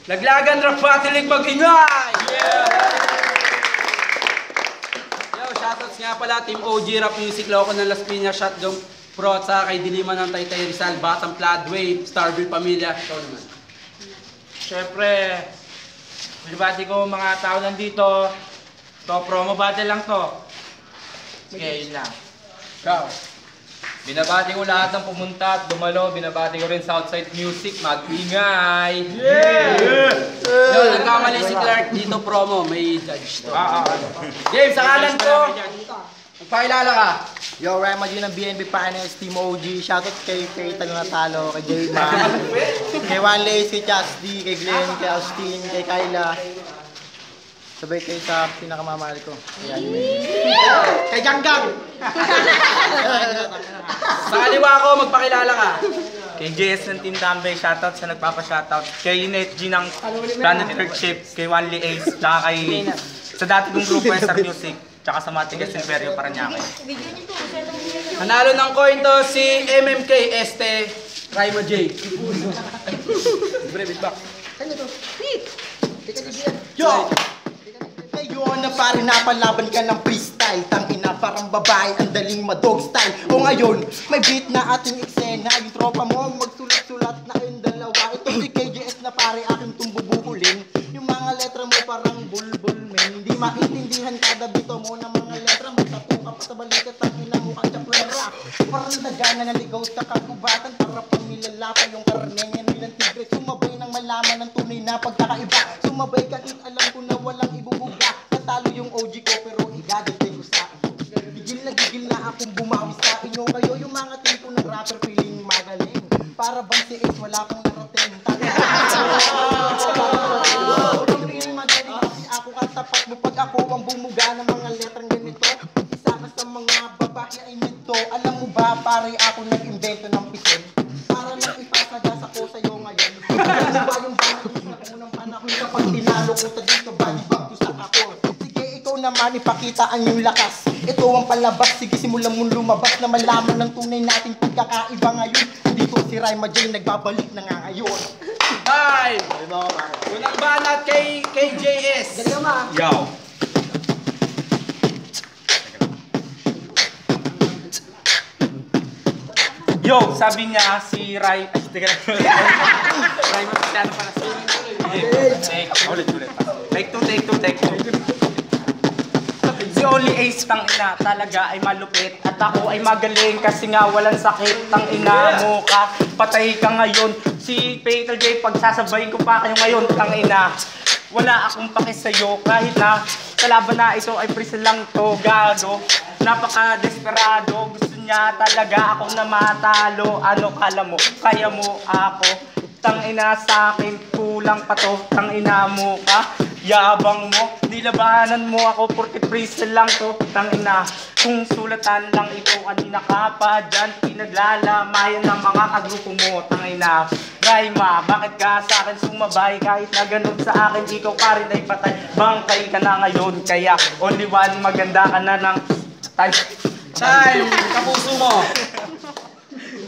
Laglagan Rock Battle mag-ingay! Yeah! Yo, shoutouts nga pala, Team OG, Rap Music, Loco ng Las Piñas, Shotgun Pro, at sa kay Diliman ng Taytay Rizal, Batang Floodway, Starville Pamilya. Ikaw naman. Siyempre, binabati ko mga tao nandito. To, promo battle lang to. Okay, yun lang. Ikaw. Binabati ko lahat ng pumunta at dumalo. Binabati ko rin Southside Music. Mag-ingay! Yo, nagkamali si Clark dito promo, may judge to. Game, sa kanan ko, magpakilala ka. Yo, Rema G ng BNB Finance, Team OG. Shoutout kay Talo Natalo, kay J-Man, kay One Lace, kay Chasdy, kay Glenn, kay Austin, kay Kyla. Sabay kayo sa pinakamamahal ko. Kay Ganggang! Sa kaliwa ko, magpakilala ka. Kay JS ng Team Tambay, shoutout sa nagpapa-shoutout. Kay Net G ng Planet Earth Ship, kay Wanly Ace, tsaka kay sa dati kong grupo SR Music, tsaka sa Matigas Imperio Paranaque. Nanalo ng coin to si MMK Este Raima J. Brevet back. Yo! Ngayon na pare napalaban ka ng freestyle. Tangina parang babae, ang daling madog style. O ngayon, may beat na ating eksena. Yung tropa mo magsulat-sulat na kayong dalawa. Ito si KJS na pare aking tumbubukulin. Yung mga letra mo parang bulbul men. Hindi maintindihan kada bito mo ng mga letra. Magtapo ka pa sa balikat, tangina mo kang chaplera. Parang nagana na ligaw sa kagubatan. Para pang nilalapa yung karne nilang tigre. Sumabay ng malaman ng tunay na pagkakaiba. Sumabay kahit alam ko na walang ibubuga. Natalo yung OG ko pero igagatay ko sa akin. Gigil na akong bumawi sa inyo. Kayo yung mga tipo ng rapper feeling magaling. Para bang si Ace wala pang narating. Feeling magaling kasi ako katapat mo. Pag ako ang bumuga ng mga letrang ganito. Isa ka sa mga babae ay nito. Alam mo ba pare ako nag-invento ng pison. Para lang ipasagasa ko sa'yo ngayon. Alam mo ba yung banat sa unang panahon kapag tinalo ko sa dito body bag ko sa ako. Sige ikaw naman ipakita ang iyong lakas. Ito ang palabas, sige simulan mong lumabas na malaman ng tunay nating pagkakaiba ngayon. Dito si Raima J nagbabalik na nga ngayon. Hi! Unang banat kay KJS. Yo! Yo, sabi niya si Ray... Ay, teka lang. Ray, mapisyano pala si... Ulit. Take two. Si Only Ace tang ina talaga ay malupit. At ako ay magaling kasi nga walang sakit. Tang ina mo ka, patay ka ngayon. Si Fatal J, pagsasabay ko pa kayo ngayon. Tang ina, wala akong pake sa'yo. Kahit na kalaban na ito ay prison lang to. Gago, napaka-desperado. Gusto niya talaga akong na matalo. Ano kala mo, kaya mo ako. Tangina sa akin, kulang pa to. Tangina mo ka, yabang mo. Nilabanan mo ako, porque freestyle lang to. Tangina, kung sulatan lang ito, kanina ka pa dyan. Pinaglalamayan ng mga kagrupo mo. Tangina, Raima, bakit ka sa akin sumabay? Kahit na ganun sa akin, ikaw pa rin ay patay. Bangkay ka na ngayon, kaya only one, maganda ka na ng time. Time, kapuso mo.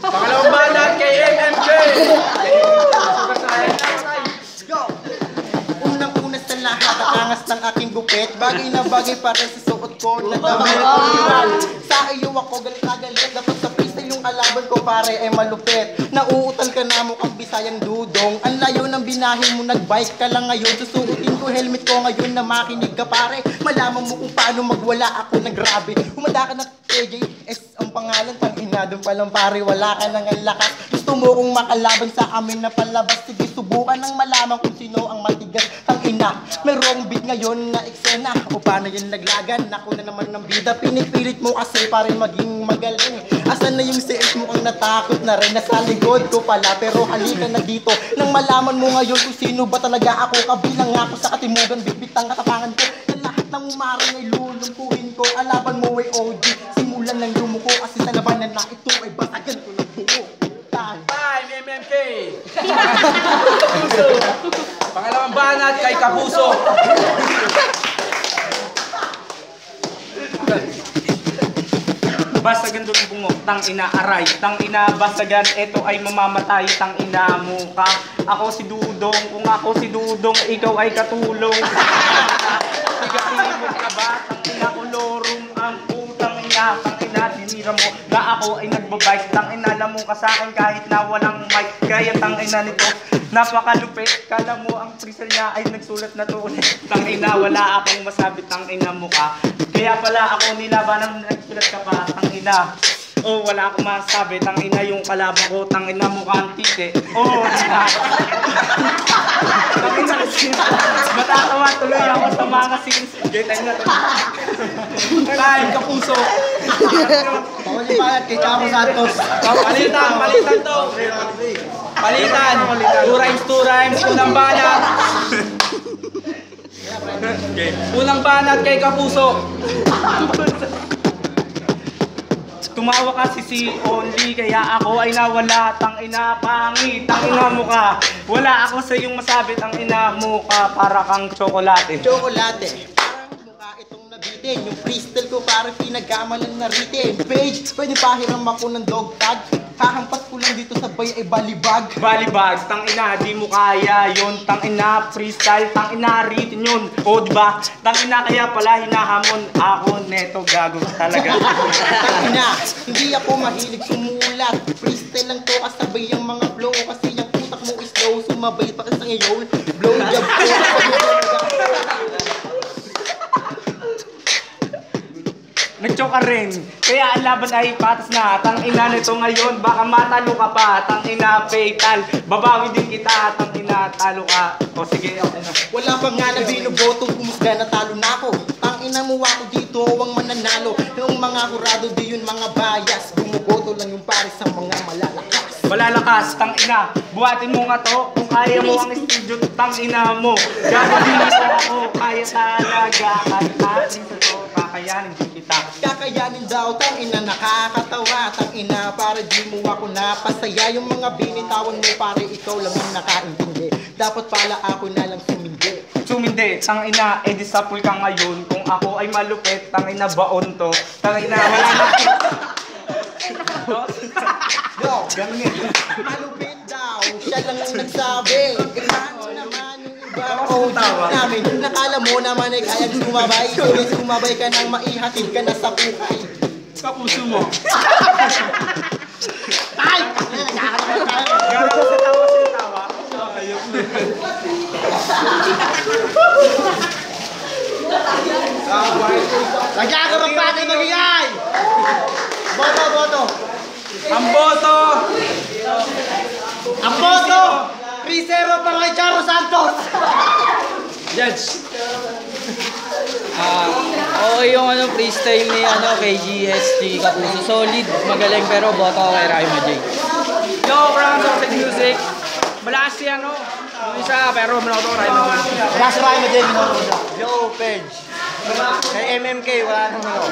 Pangalawang banat kay MMK. Go! Unang-una sa lahat, ang angas ng aking gupit. Bagay na bagay para sa suot ko na damit ko. Sa iyo ako galit na galit. Dapat sa freestyle yung kalaban ko pare ay malupit. Nauutal ka na mukhang Bisayang dudong. Ang layo ng binahin mo, nagbike ka lang ngayon. Susuotin ko helmet ko ngayon na makinig ka pare. Malaman mo kung paano magwala ako na grabe. Humanda ka na KJS ang pangalan. Tangina doon palang pare, wala ka nang lakas. Gusto mo kong makalaban sa amin na palabas. Sige subukan ng malaman kung sino ang matigas. Tangina, may wrong beat ngayon na eksena. O paano yun naglagan? Ako na naman ng bida. Pinipilit mo kasi para maging magaling. Asan na yung CS mo ang natakot na rin? Nasa likod ko pala pero halika na dito. Nang malaman mo ngayon kung sino ba talaga ako. Kabilang ako sa katimugan, bitbitang katapangan ko. Na lahat ng umarang ay lulumpuhin ko. Alaban mo ay OG, simulan ng lumuko. Kasi sa labanan na ito ay batagan ko ng buo. Time, MMK. Pangalawang banat kay Kapuso. basagan doon bungo, tang ina aray, tang ina basagan, eto ay mamamatay, tang ina mo ka. Ako si Dudong, kung ako si Dudong, ikaw ay katulong. Tigatimog ka ba, tang ina ulorum ang putang ina, tang ina dinira mo, na ako ay nagbabike, tang ina alam mo ka sa akin kahit na walang mic, kaya tang ina nito, napakalupit, kala mo ang prisal niya ay nagsulat na to ulit, tang ina wala akong masabi, tang ina mo ka. Kaya pala ako nilabanan na nagsulat ka pa, tang ina. Oh, wala akong masabi, tang ina yung kalaban ko, tang ina mukha ang tite. Oh, tang ina kasi matatawa tuloy ako sa mga scenes. Getay na to. Time, Kapuso. Pawali pa kay Camo Santos. Palitan to. Palitan. Two rhymes, unang banat. Unang banat kay Kapuso. Tumawa kasi si Only, kaya ako ay nawala. Tang ina pangit, tang ina mo ka. Wala ako sa iyong masabi, tang ina mo ka. Para kang tsokolate. Tsokolate. Parang mukha itong nabitin. Yung crystal ko parang pinagamalan na written. Page, pwede pahiram ako ng dog tag. Hahampas ko lang dito sa bay ay balibag. Balibag, tang ina, di mo kaya yun. Tang ina, freestyle, tang ina, written yun. O diba, tang ina kaya pala hinahamon. Ako neto, gago talaga. Ina, hindi ako mahilig sumulat. Freestyle lang to kasabay yung mga flow. Kasi yung utak mo is slow. Sumabay pa kasi sa ngayon. Blow job ko. Nagchoka rin. Kaya ang laban ay patas na. Tang ina nito ngayon, baka matalo ka pa. Tang ina fatal. Babawi din kita. Tang ina talo ka. O sige, okay na. Wala pa nga na binobotong kumusga na talo na ako. Tang ina mo ako dito, ang mananalo. Yung mga kurado di yun mga bias. Bumuboto lang yung pare sa mga malalakas. Malalakas, tang ina. Buhatin mo nga to. Kung kaya mo ang studio, tang ina mo. Gagawin mo ako. Kaya talaga. Kahit natin sa to, kakayanin din kita. Kakayanin daw, tang ina nakakatawa. Tang ina para di mo ako napasaya. Yung mga binitawan mo pare ikaw lang ang nakaintindi. Dapat pala ako na lang sumindi. Sumindi, tang ina, disapul ka ngayon. Kung ako ay malupit, tang ina baon to. Tang ina, wala na. No, ganun. Malupit daw, siya lang ang nagsabi. Paano naman yung iba OG namin? Nakala mo naman ay kayang sumabay. Sumabay ka nang maihatid ka na sa kukay. Kapuso mo. Ay! Gano'n sa tawa. Lagyan ka magpatay magigay! Boto! Ang boto. Ang boto! 3-0 para kay Camo Santos! Judge. Okay yung freestyle ni kay GST Kapuso. Solid, magaling pero boto ako kay Raima J. Yo, from Toxic Music. Malakas si yung isa, pero manoto ko Raima J. Last rhyme mo din, Yo, Page. Kay MMK, wala nang ano.